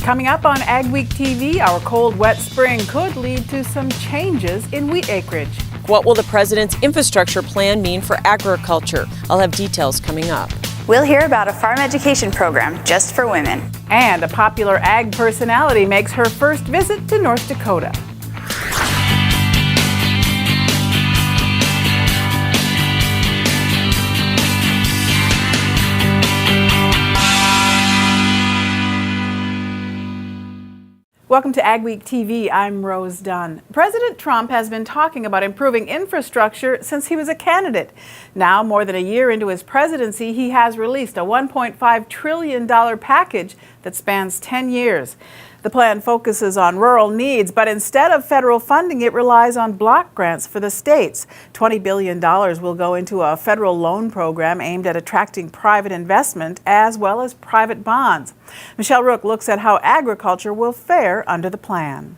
Coming up on AgweekTV, our cold, wet spring could lead to some changes in wheat acreage. What will the president's infrastructure plan mean for agriculture? I'll have details coming up. We'll hear about a farm education program just for women. And a popular ag personality makes her first visit to North Dakota. Welcome to AgweekTV. I'm Rose Dunn. President Trump has been talking about improving infrastructure since he was a candidate. Now, more than a year into his presidency, he has released a $1.5 trillion package that spans 10 years. The plan focuses on rural needs, but instead of federal funding, it relies on block grants for the states. $20 billion will go into a federal loan program aimed at attracting private investment as well as private bonds. Michelle Rook looks at how agriculture will fare under the plan.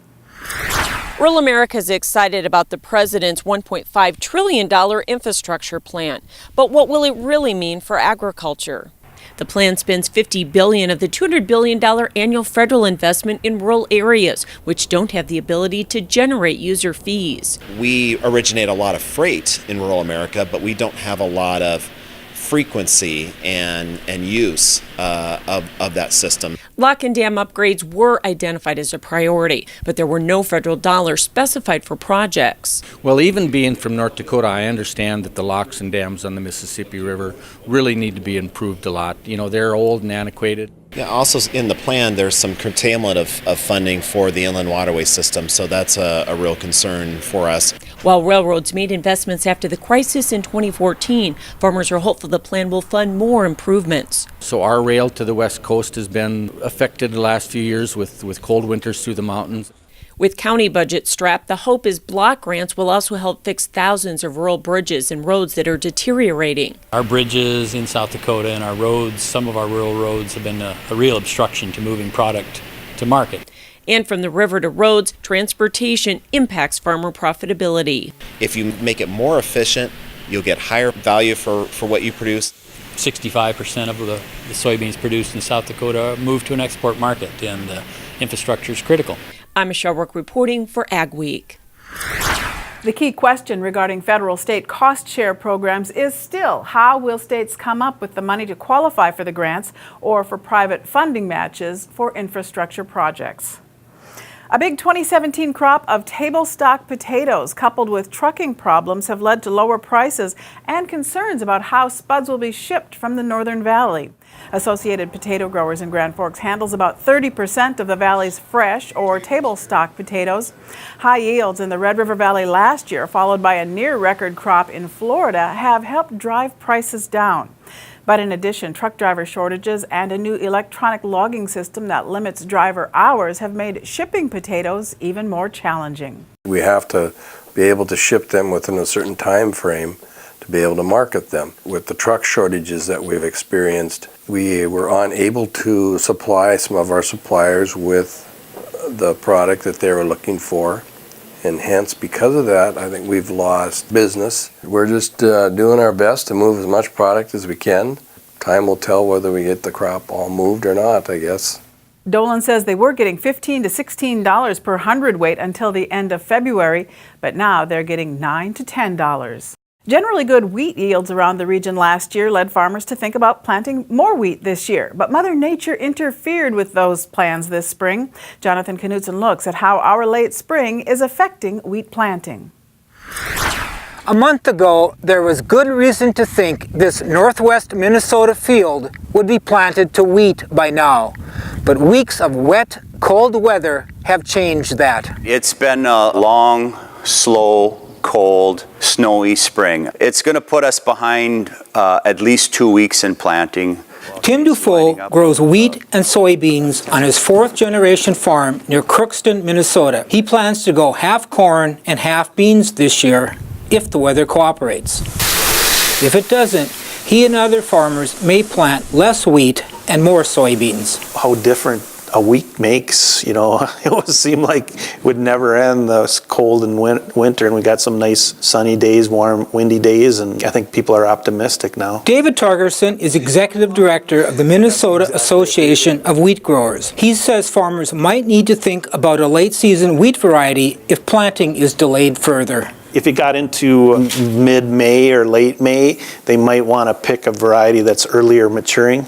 Rural America is excited about the president's $1.5 trillion infrastructure plan. But what will it really mean for agriculture? The plan spends $50 billion of the $200 billion annual federal investment in rural areas, which don't have the ability to generate user fees. We originate a lot of freight in rural America, but we don't have a lot of frequency and use of that system. Lock and dam upgrades were identified as a priority, but there were no federal dollars specified for projects. Well, even being from North Dakota, I understand that the locks and dams on the Mississippi River really need to be improved a lot. You know, they're old and antiquated. Yeah, also in the plan, there's some curtailment of funding for the inland waterway system, so that's a real concern for us. While railroads made investments after the crisis in 2014, farmers are hopeful the plan will fund more improvements. So our rail to the west coast has been affected the last few years with cold winters through the mountains. With county budgets strapped, the hope is block grants will also help fix thousands of rural bridges and roads that are deteriorating. Our bridges in South Dakota and our roads, some of our rural roads, have been a real obstruction to moving product to market. And from the river to roads, transportation impacts farmer profitability. If you make it more efficient, you'll get higher value for what you produce. 65% of the soybeans produced in South Dakota move to an export market, and infrastructure is critical. I'm Michelle Rook reporting for Ag Week. The key question regarding federal-state cost share programs is still, how will states come up with the money to qualify for the grants or for private funding matches for infrastructure projects? A big 2017 crop of table stock potatoes coupled with trucking problems have led to lower prices and concerns about how spuds will be shipped from the Northern Valley. Associated Potato Growers in Grand Forks handles about 30% of the valley's fresh or table stock potatoes. High yields in the Red River Valley last year, followed by a near-record crop in Florida, have helped drive prices down. But in addition, truck driver shortages and a new electronic logging system that limits driver hours have made shipping potatoes even more challenging. We have to be able to ship them within a certain time frame to be able to market them. With the truck shortages that we've experienced, we were unable to supply some of our suppliers with the product that they were looking for. And hence, because of that, I think we've lost business. We're just doing our best to move as much product as we can. Time will tell whether we get the crop all moved or not, I guess. Dolan says they were getting $15 to $16 per hundredweight until the end of February, but now they're getting $9 to $10. Generally good wheat yields around the region last year led farmers to think about planting more wheat this year. But Mother Nature interfered with those plans this spring. Jonathan Knutson looks at how our late spring is affecting wheat planting. A month ago, there was good reason to think this northwest Minnesota field would be planted to wheat by now. But weeks of wet, cold weather have changed that. It's been a long, slow, cold, snowy spring. It's going to put us behind at least 2 weeks in planting. Tim Dufault grows wheat and soybeans on his fourth-generation farm near Crookston, Minnesota. He plans to go half corn and half beans this year if the weather cooperates. If it doesn't, he and other farmers may plant less wheat and more soybeans. How different a week makes, it would seem like it would never end, the cold and winter, and we got some nice sunny days, warm, windy days, and I think people are optimistic now. David Torgerson is Executive Director of the Minnesota Association of Wheat Growers. He says farmers might need to think about a late-season wheat variety if planting is delayed further. If you got into mid-May or late May, they might want to pick a variety that's earlier maturing,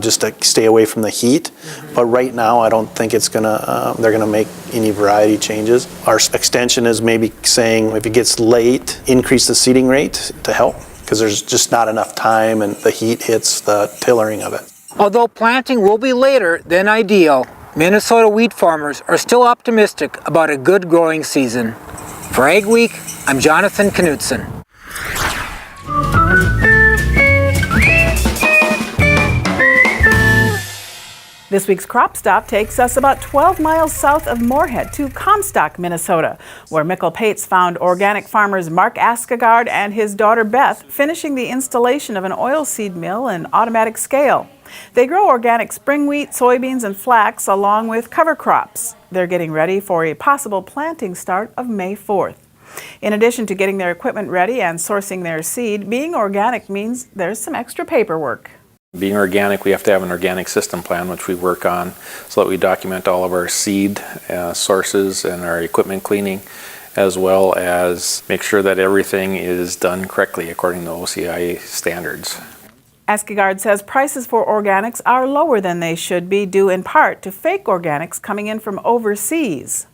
just to stay away from the heat. But right now, I don't think they're gonna make any variety changes. Our extension is maybe saying if it gets late, increase the seeding rate to help, because there's just not enough time and the heat hits the tillering of it. Although planting will be later than ideal, Minnesota wheat farmers are still optimistic about a good growing season. For Ag Week, I'm Jonathan Knutson. This week's Crop Stop takes us about 12 miles south of Moorhead to Comstock, Minnesota, where Mickle Pates found organic farmers Mark Askegard and his daughter Beth finishing the installation of an oilseed mill and automatic scale. They grow organic spring wheat, soybeans, and flax along with cover crops. They're getting ready for a possible planting start of May 4th. In addition to getting their equipment ready and sourcing their seed, being organic means there's some extra paperwork. Being organic, we have to have an organic system plan, which we work on so that we document all of our seed sources and our equipment cleaning, as well as make sure that everything is done correctly according to OCI standards. Askegard says prices for organics are lower than they should be, due in part to fake organics coming in from overseas.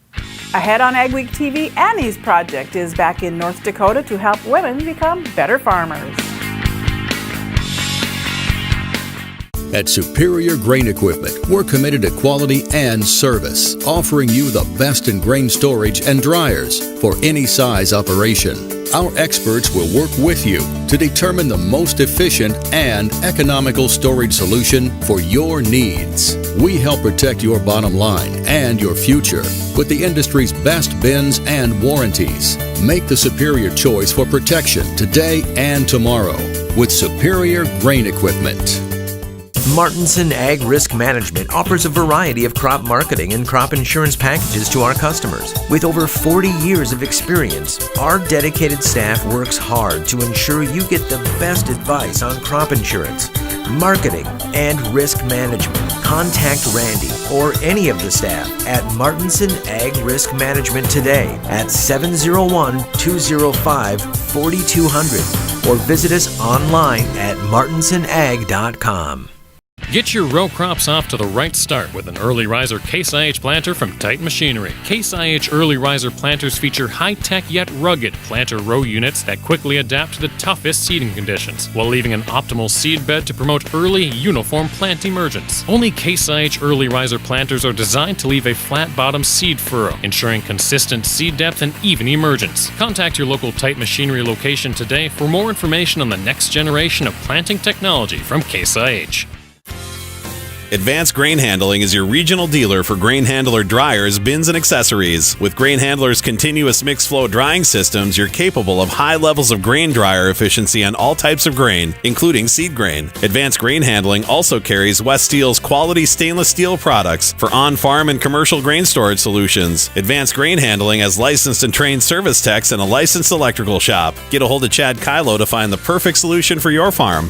Ahead on AgweekTV, Annie's project is back in North Dakota to help women become better farmers. At Superior Grain Equipment, we're committed to quality and service, offering you the best in grain storage and dryers for any size operation. Our experts will work with you to determine the most efficient and economical storage solution for your needs. We help protect your bottom line and your future with the industry's best bins and warranties. Make the superior choice for protection today and tomorrow with Superior Grain Equipment. Martinson Ag Risk Management offers a variety of crop marketing and crop insurance packages to our customers. With over 40 years of experience, our dedicated staff works hard to ensure you get the best advice on crop insurance, marketing, and risk management. Contact Randy or any of the staff at Martinson Ag Risk Management today at 701-205-4200 or visit us online at martinsonag.com. Get your row crops off to the right start with an Early Riser Case IH planter from Titan Machinery. Case IH Early Riser planters feature high-tech yet rugged planter row units that quickly adapt to the toughest seeding conditions, while leaving an optimal seed bed to promote early, uniform plant emergence. Only Case IH Early Riser planters are designed to leave a flat-bottom seed furrow, ensuring consistent seed depth and even emergence. Contact your local Titan Machinery location today for more information on the next generation of planting technology from Case IH. Advanced Grain Handling is your regional dealer for grain handler dryers, bins, and accessories. With Grain Handler's continuous mixed flow drying systems, you're capable of high levels of grain dryer efficiency on all types of grain, including seed grain. Advanced Grain Handling also carries West Steel's quality stainless steel products for on-farm and commercial grain storage solutions. Advanced Grain Handling has licensed and trained service techs and a licensed electrical shop. Get a hold of Chad Kylo to find the perfect solution for your farm.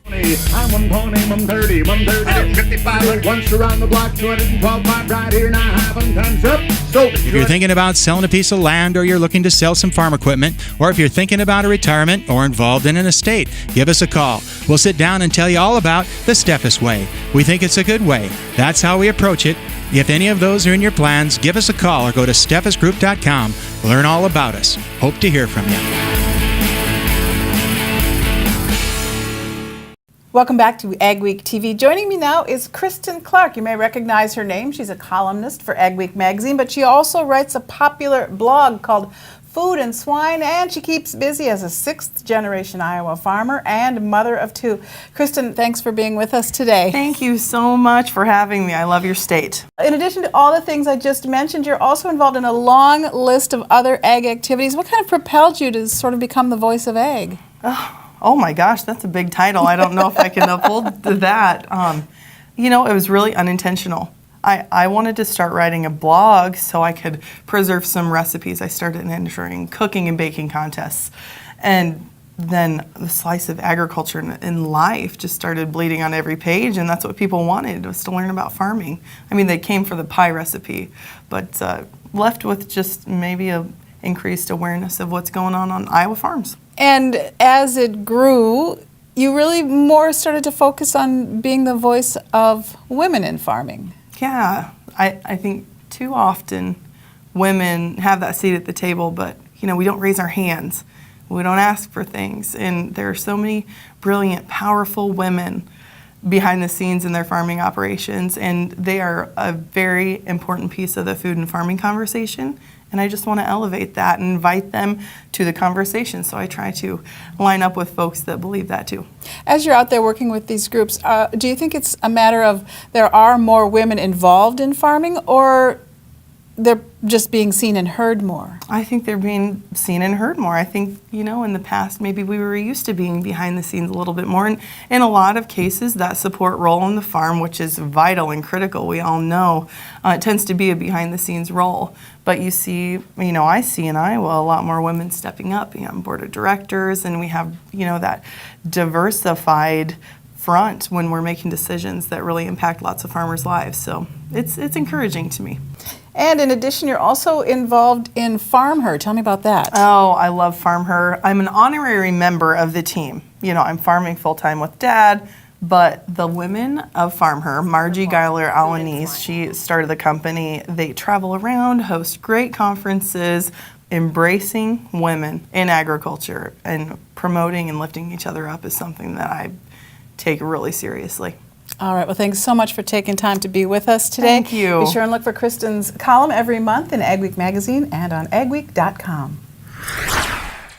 I'm 120, I'm 30, 130, I'm 55, once around the block, 212 miles right here, now I haven't time's up. So if you're thinking about selling a piece of land, or you're looking to sell some farm equipment, or if you're thinking about a retirement or involved in an estate, give us a call. We'll sit down and tell you all about the Steffes way. We think it's a good way. That's how we approach it. If any of those are in your plans, give us a call or go to steffesgroup.com. Learn all about us. Hope to hear from you. Welcome back to Ag Week TV. Joining me now is Kristen Clark. You may recognize her name. She's a columnist for Ag Week magazine, but she also writes a popular blog called Food and Swine, and she keeps busy as a sixth-generation Iowa farmer and mother of two. Kristen, thanks for being with us today. Thank you so much for having me. I love your state. In addition to all the things I just mentioned, you're also involved in a long list of other ag activities. What kind of propelled you to sort of become the voice of ag? Oh my gosh, that's a big title. I don't know if I can uphold that. You know, it was really unintentional. I wanted to start writing a blog so I could preserve some recipes. I started entering cooking and baking contests. And then the slice of agriculture and life just started bleeding on every page, and that's what people wanted, was to learn about farming. I mean, they came for the pie recipe, but left with just maybe a increased awareness of what's going on Iowa farms. And as it grew, you really more started to focus on being the voice of women in farming. Yeah, I think too often women have that seat at the table, but you know, we don't raise our hands. We don't ask for things. And there are so many brilliant, powerful women behind the scenes in their farming operations, and they are a very important piece of the food and farming conversation. And I just want to elevate that and invite them to the conversation. So I try to line up with folks that believe that too. As you're out there working with these groups, do you think it's a matter of there are more women involved in farming, or they're just being seen and heard more? I think they're being seen and heard more. I think, you know, in the past, maybe we were used to being behind the scenes a little bit more. And in a lot of cases, that support role on the farm, which is vital and critical, we all know, it tends to be a behind the scenes role. But you see, you know, I see in Iowa a lot more women stepping up, you know, on board of directors, and we have, you know, that diversified front when we're making decisions that really impact lots of farmers' lives. So it's encouraging to me. And in addition, you're also involved in Farm Her. Tell me about that. Oh, I love Farm Her. I'm an honorary member of the team. You know, I'm farming full-time with Dad, but the women of Farm Her, Margie Geiler Alanis, she started the company. They travel around, host great conferences, embracing women in agriculture and promoting and lifting each other up is something that I take really seriously. All right, well, thanks so much for taking time to be with us today. Thank you. Be sure and look for Kristen's column every month in Ag Week magazine and on agweek.com.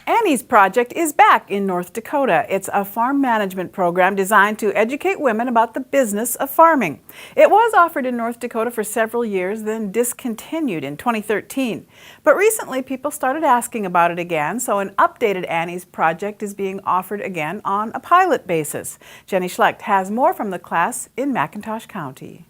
Annie's Project is back in North Dakota. It's a farm management program designed to educate women about the business of farming. It was offered in North Dakota for several years, then discontinued in 2013. But recently, people started asking about it again, so an updated Annie's Project is being offered again on a pilot basis. Jenny Schlecht has more from the class in McIntosh County.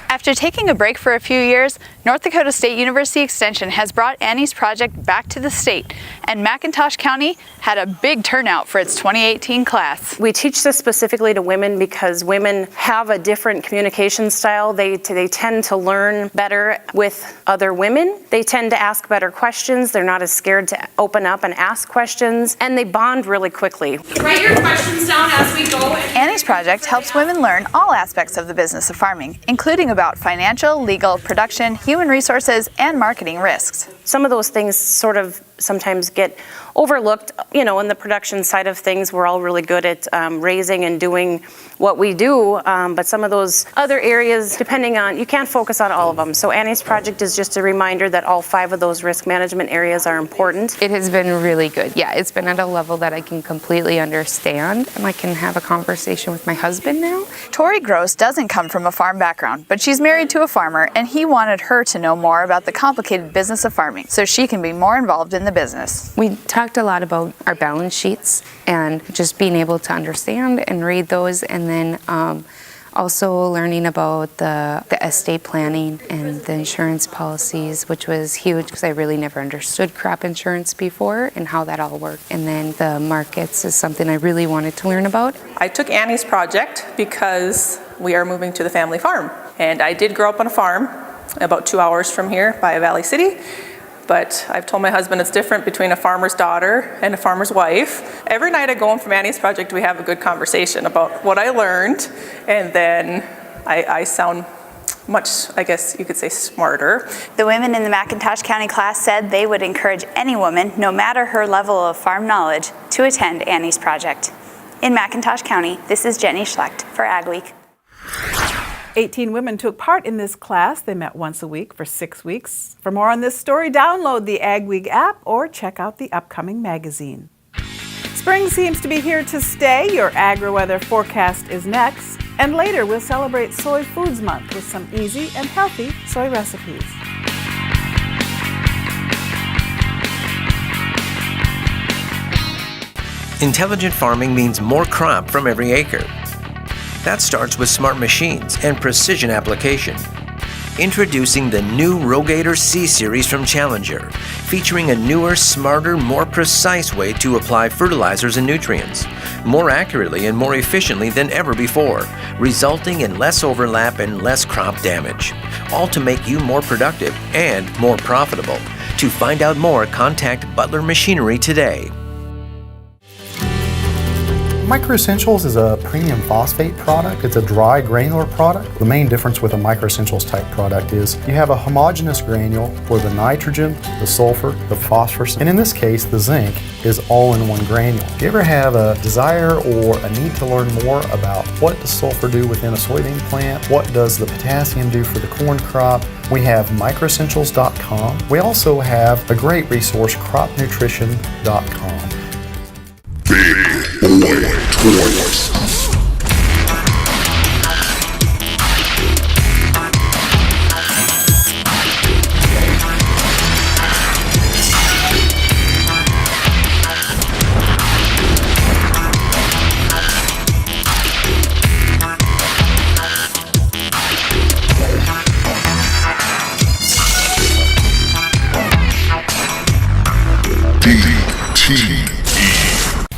After taking a break for a few years, North Dakota State University Extension has brought Annie's Project back to the state, and McIntosh County had a big turnout for its 2018 class. We teach this specifically to women because women have a different communication style. They tend to learn better with other women. They tend to ask better questions. They're not as scared to open up and ask questions, and they bond really quickly. Write your questions down as we go. Annie's Project helps women learn all aspects of the business of farming, including about financial, legal, production, human resources, and marketing risks. Some of those things sort of sometimes get overlooked. You know, in the production side of things, we're all really good at raising and doing what we do, but some of those other areas, depending on, you can't focus on all of them. So Annie's Project is just a reminder that all 5 of those risk management areas are important. It has been really good. Yeah, it's been at a level that I can completely understand, and I can have a conversation with my husband now. Tori Gross doesn't come from a farm background, but she's married to a farmer, and he wanted her to know more about the complicated business of farming so she can be more involved in the business. We talked a lot about our balance sheets and just being able to understand and read those, and then also learning about the estate planning and the insurance policies, which was huge because I really never understood crop insurance before and how that all worked. And then the markets is something I really wanted to learn about. I took Annie's Project because we are moving to the family farm. And I did grow up on a farm about 2 hours from here by Valley City. But I've told my husband it's different between a farmer's daughter and a farmer's wife. Every night I go home from Annie's Project, we have a good conversation about what I learned, and then I sound much, I guess you could say, smarter. The women in the McIntosh County class said they would encourage any woman, no matter her level of farm knowledge, to attend Annie's Project. In McIntosh County, this is Jenny Schlecht for Ag Week. 18 women took part in this class. They met once a week for 6 weeks. For more on this story, download the Ag Week app or check out the upcoming magazine. Spring seems to be here to stay. Your agri-weather forecast is next. And later, we'll celebrate Soy Foods Month with some easy and healthy soy recipes. Intelligent farming means more crop from every acre. That starts with smart machines and precision application. Introducing the new Rogator C-Series from Challenger, featuring a newer, smarter, more precise way to apply fertilizers and nutrients, more accurately and more efficiently than ever before, resulting in less overlap and less crop damage, all to make you more productive and more profitable. To find out more, contact Butler Machinery today. Micro Essentials is a premium phosphate product. It's a dry granular product. The main difference with a Micro Essentials type product is you have a homogeneous granule for the nitrogen, the sulfur, the phosphorus, and in this case the zinc is all in one granule. If you ever have a desire or a need to learn more about what does sulfur do within a soybean plant, what does the potassium do for the corn crop, we have microessentials.com. We also have a great resource, cropnutrition.com. Big Boy Toys.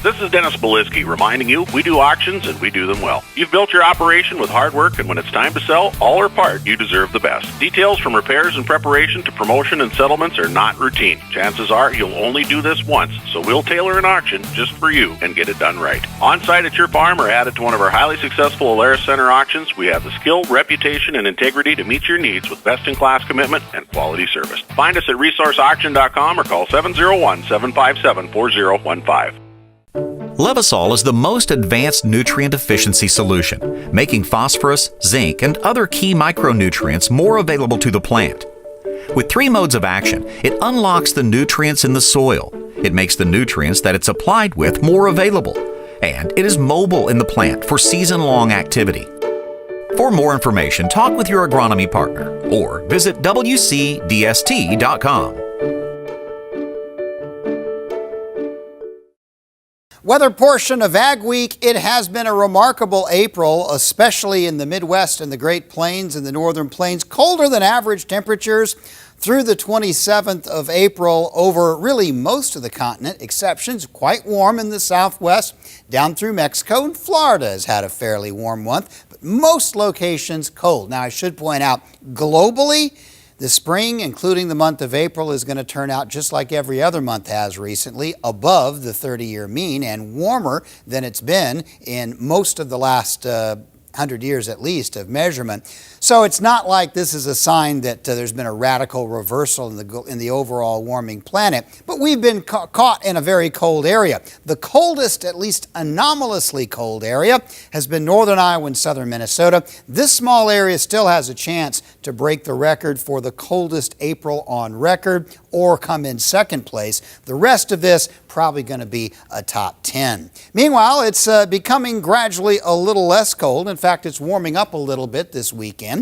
This is Dennis Beliski reminding you we do auctions and we do them well. You've built your operation with hard work, and when it's time to sell, all or part, you deserve the best. Details from repairs and preparation to promotion and settlements are not routine. Chances are you'll only do this once, so we'll tailor an auction just for you and get it done right. On-site at your farm or added to one of our highly successful Alaris Center auctions, we have the skill, reputation, and integrity to meet your needs with best-in-class commitment and quality service. Find us at resourceauction.com or call 701-757-4015. Levosol is the most advanced nutrient efficiency solution, making phosphorus, zinc, and other key micronutrients more available to the plant. With 3 modes of action, it unlocks the nutrients in the soil. It makes the nutrients that it's applied with more available, and it is mobile in the plant for season-long activity. For more information, talk with your agronomy partner or visit wcdst.com. Weather portion of Ag Week, it has been a remarkable April, especially in the Midwest and the Great Plains and the Northern Plains. Colder than average temperatures through the 27th of April over really most of the continent. Exceptions, quite warm in the Southwest, down through Mexico, and Florida has had a fairly warm month, but most locations cold. Now, I should point out, globally, the spring, including the month of April, is going to turn out just like every other month has recently, above the 30-year mean and warmer than it's been in most of the last 100 years at least of measurement. So it's not like this is a sign that there's been a radical reversal in the overall warming planet, but we've been caught in a very cold area. The coldest, at least anomalously cold area, has been northern Iowa and southern Minnesota. This small area still has a chance to break the record for the coldest April on record or come in second place. The rest of this probably going to be a top 10. Meanwhile, it's becoming gradually a little less cold. In fact, it's warming up a little bit this weekend.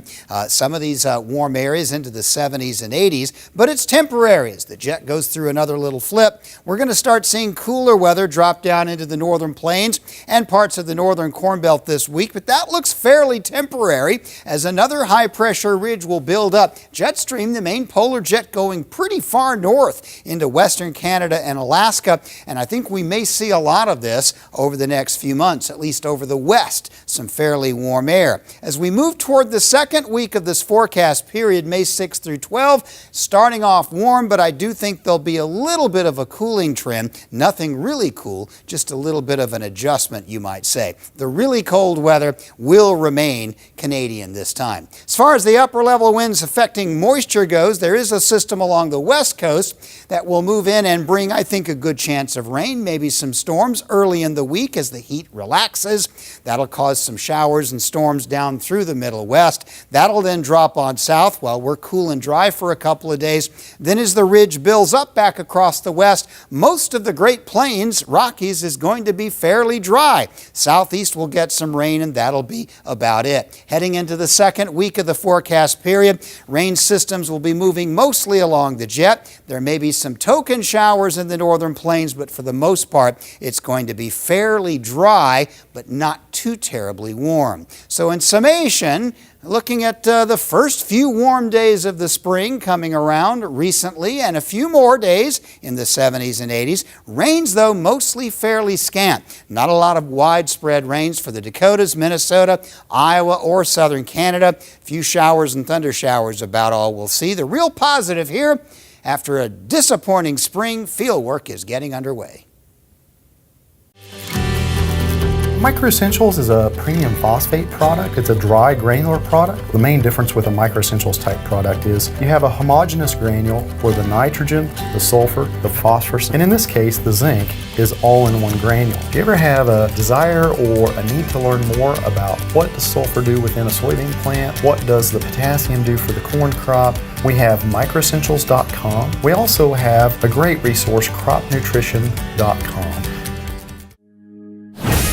Some of these warm areas into the 70s and 80s, but it's temporary. As the jet goes through another little flip, we're going to start seeing cooler weather drop down into the northern plains and parts of the northern Corn Belt this week, but that looks fairly temporary as another high-pressure ridge will build up. Jet stream, the main polar jet, going pretty far north into western Canada and Alaska, and I think we may see a lot of this over the next few months, at least over the west, some fairly warm air. As we move toward the second week of this forecast period, May 6 through 12, starting off warm, but I do think there'll be a little bit of a cooling trend. Nothing really cool, just a little bit of an adjustment, you might say. The really cold weather will remain Canadian this time. As far as the upper level winds affecting moisture goes, there is a system along the west coast that will move in and bring, I think, a good chance of rain, maybe some storms early in the week as the heat relaxes. That'll cause some showers and storms down through the middle west. That'll then drop on south while we're cool and dry for a couple of days. Then as the ridge builds up back across the west, most of the Great Plains, Rockies, is going to be fairly dry. Southeast will get some rain, and that'll be about it. Heading into the second week of the forecast period, rain systems will be moving mostly along the jet. that. There may be some token showers in the northern plains, but for the most part, it's going to be fairly dry, but not too terribly warm. So in summation, looking at the first few warm days of the spring coming around recently and a few more days in the 70s and 80s. Rains, though, mostly fairly scant. Not a lot of widespread rains for the Dakotas, Minnesota, Iowa, or southern Canada. A few showers and thunder showers, about all we'll see. The real positive here, after a disappointing spring, field work is getting underway. Micro Essentials is a premium phosphate product. It's a dry granular product. The main difference with a Micro Essentials type product is you have a homogeneous granule for the nitrogen, the sulfur, the phosphorus, and in this case, the zinc is all in one granule. If you ever have a desire or a need to learn more about what does sulfur do within a soybean plant, what does the potassium do for the corn crop, we have microessentials.com. We also have a great resource, cropnutrition.com.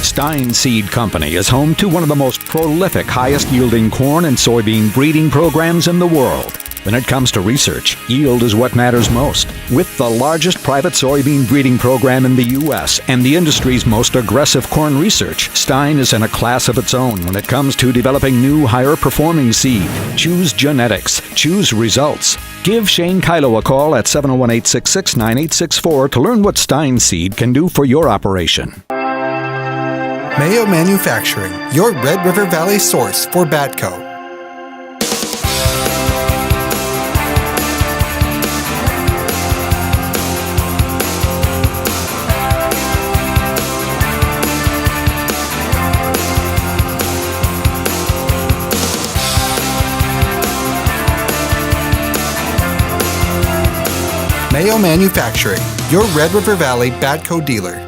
Stein Seed Company is home to one of the most prolific, highest-yielding corn and soybean breeding programs in the world. When it comes to research, yield is what matters most. With the largest private soybean breeding program in the U.S. and the industry's most aggressive corn research, Stein is in a class of its own when it comes to developing new, higher-performing seed. Choose genetics. Choose results. Give Shane Kylo a call at 701-866-9864 to learn what Stein Seed can do for your operation. Mayo Manufacturing, your Red River Valley source for Badco. Mayo Manufacturing, your Red River Valley Badco dealer.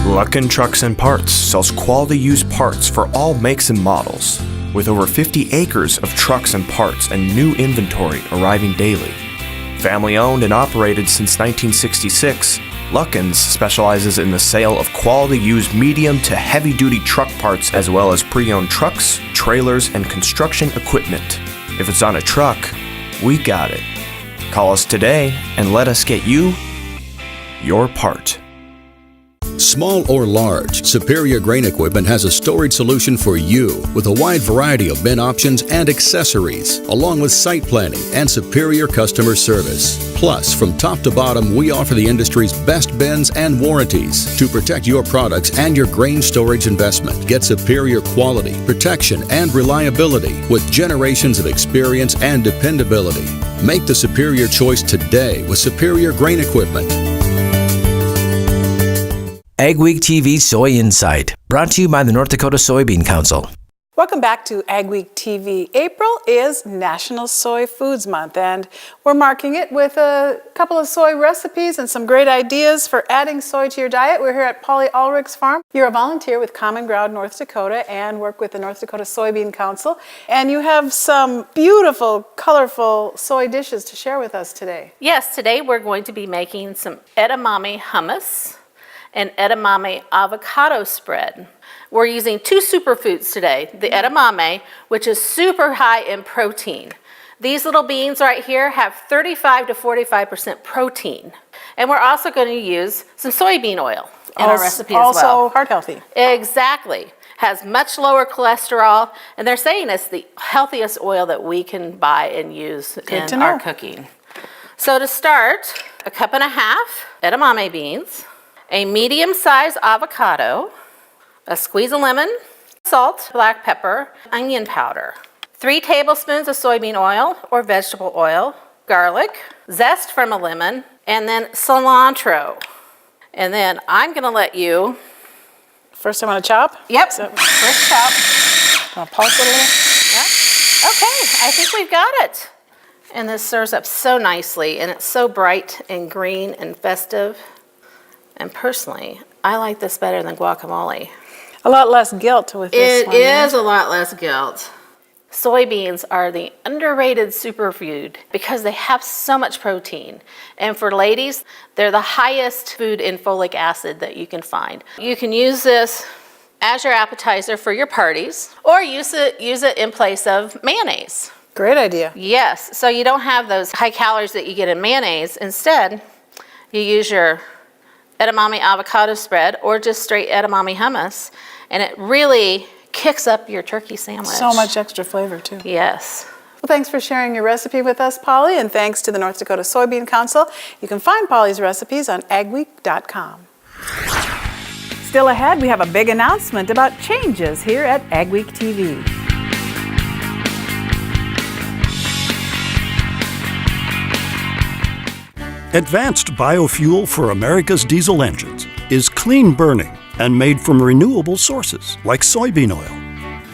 Luckin Trucks and Parts sells quality used parts for all makes and models. With over 50 acres of trucks and parts and new inventory arriving daily. Family owned and operated since 1966, Luckin's specializes in the sale of quality used medium to heavy duty truck parts as well as pre-owned trucks, trailers, and construction equipment. If it's on a truck, we got it. Call us today and let us get you your part. Small or large, Superior Grain Equipment has a storage solution for you with a wide variety of bin options and accessories, along with site planning and superior customer service. Plus, from top to bottom, we offer the industry's best bins and warranties to protect your products and your grain storage investment. Get superior quality, protection, and reliability with generations of experience and dependability. Make the superior choice today with Superior Grain Equipment. AgweekTV Soy Insight, brought to you by the North Dakota Soybean Council. Welcome back to AgweekTV. April is National Soy Foods Month, and we're marking it with a couple of soy recipes and some great ideas for adding soy to your diet. We're here at Polly Ulrich's farm. You're a volunteer with Common Ground North Dakota and work with the North Dakota Soybean Council, and you have some beautiful, colorful soy dishes to share with us today. Yes, today we're going to be making some edamame hummus and edamame avocado spread. We're using two superfoods today, the edamame, which is super high in protein. These little beans right here have 35 to 45% protein. And we're also going to use some soybean oil in our recipe as well. Also heart healthy. Exactly. Has much lower cholesterol, and they're saying it's the healthiest oil that we can buy and use in our cooking. So to start, 1.5 cups edamame beans, a medium-sized avocado, a squeeze of lemon, salt, black pepper, onion powder, 3 tablespoons of soybean oil or vegetable oil, garlic, zest from a lemon, and then cilantro. And then I'm gonna let you... First I'm gonna chop? Yep, So, first chop. I'll pulse it a little. Yep. Okay, I think we've got it. And this serves up so nicely, and it's so bright and green and festive. And personally, I like this better than guacamole. A lot less guilt with this one. It is a lot less guilt. Soybeans are the underrated superfood because they have so much protein. And for ladies, they're the highest food in folic acid that you can find. You can use this as your appetizer for your parties, or use it in place of mayonnaise. Great idea. Yes, so you don't have those high calories that you get in mayonnaise. Instead, you use your edamame avocado spread or just straight edamame hummus, and it really kicks up your turkey sandwich. So much extra flavor, too. Yes. Well, thanks for sharing your recipe with us, Polly, and thanks to the North Dakota Soybean Council. You can find Polly's recipes on AgWeek.com. Still ahead, we have a big announcement about changes here at AgweekTV. Advanced biofuel for America's diesel engines is clean burning and made from renewable sources like soybean oil.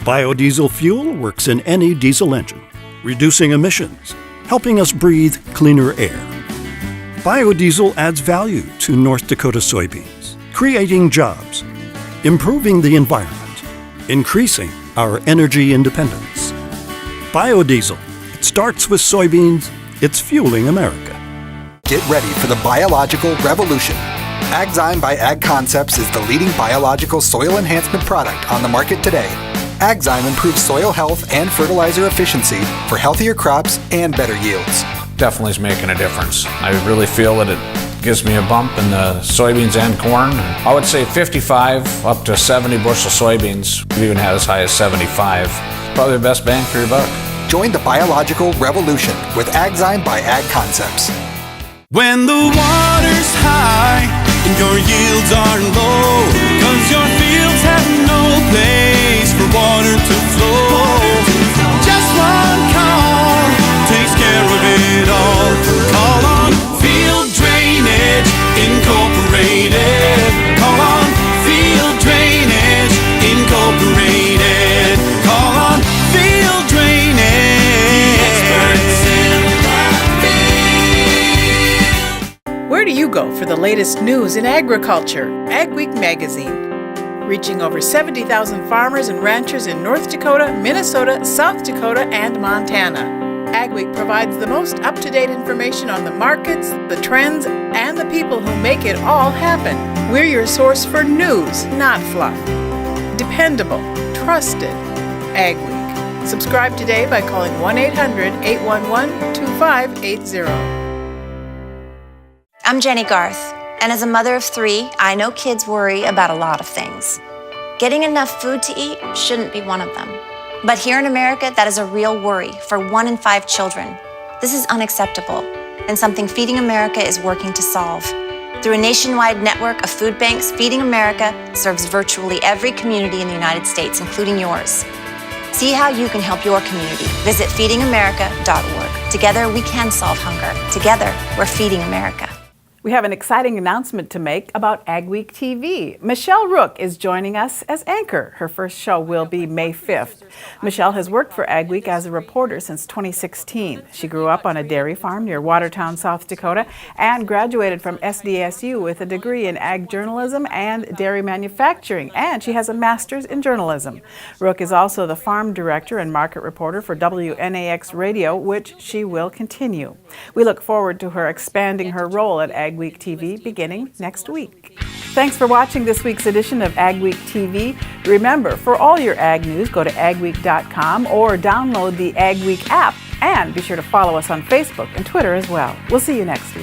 Biodiesel fuel works in any diesel engine, reducing emissions, helping us breathe cleaner air. Biodiesel adds value to North Dakota soybeans, creating jobs, improving the environment, increasing our energy independence. Biodiesel, it starts with soybeans, it's fueling America. Get ready for the biological revolution. Agzyme by Ag Concepts is the leading biological soil enhancement product on the market today. Agzyme improves soil health and fertilizer efficiency for healthier crops and better yields. Definitely is making a difference. I really feel that it gives me a bump in the soybeans and corn. I would say 55 up to 70 bushel soybeans. We even had as high as 75. Probably the best bang for your buck. Join the biological revolution with Agzyme by Ag Concepts. When the water's high and your yields are low, 'cause your fields have no place for water to flow. Just one call takes care of it all. Call on Field Drainage Incorporated. Call on Field Drainage Incorporated. Call on Field Drainage. The experts in the field. Where do you go for the latest news in agriculture? AgWeek magazine. Reaching over 70,000 farmers and ranchers in North Dakota, Minnesota, South Dakota, and Montana. AgWeek provides the most up-to-date information on the markets, the trends, and the people who make it all happen. We're your source for news, not fluff. Dependable, trusted, AgWeek. Subscribe today by calling 1-800-811-2580. I'm Jenny Garth, and as a mother of 3, I know kids worry about a lot of things. Getting enough food to eat shouldn't be one of them. But here in America, that is a real worry for 1 in 5 children. This is unacceptable, and something Feeding America is working to solve. Through a nationwide network of food banks, Feeding America serves virtually every community in the United States, including yours. See how you can help your community. Visit feedingamerica.org. Together, we can solve hunger. Together, we're Feeding America. We have an exciting announcement to make about AgWeek TV. Michelle Rook is joining us as anchor. Her first show will be May 5th. Michelle has worked for AgWeek as a reporter since 2016. She grew up on a dairy farm near Watertown, South Dakota, and graduated from SDSU with a degree in ag journalism and dairy manufacturing, and she has a master's in journalism. Rook is also the farm director and market reporter for WNAX Radio, which she will continue. We look forward to her expanding her role at AgWeek TV beginning next week. Thanks for watching this week's edition of AgWeek TV. Remember, for all your ag news, go to agweek.com or download the AgWeek app, and be sure to follow us on Facebook and Twitter as well. We'll see you next time.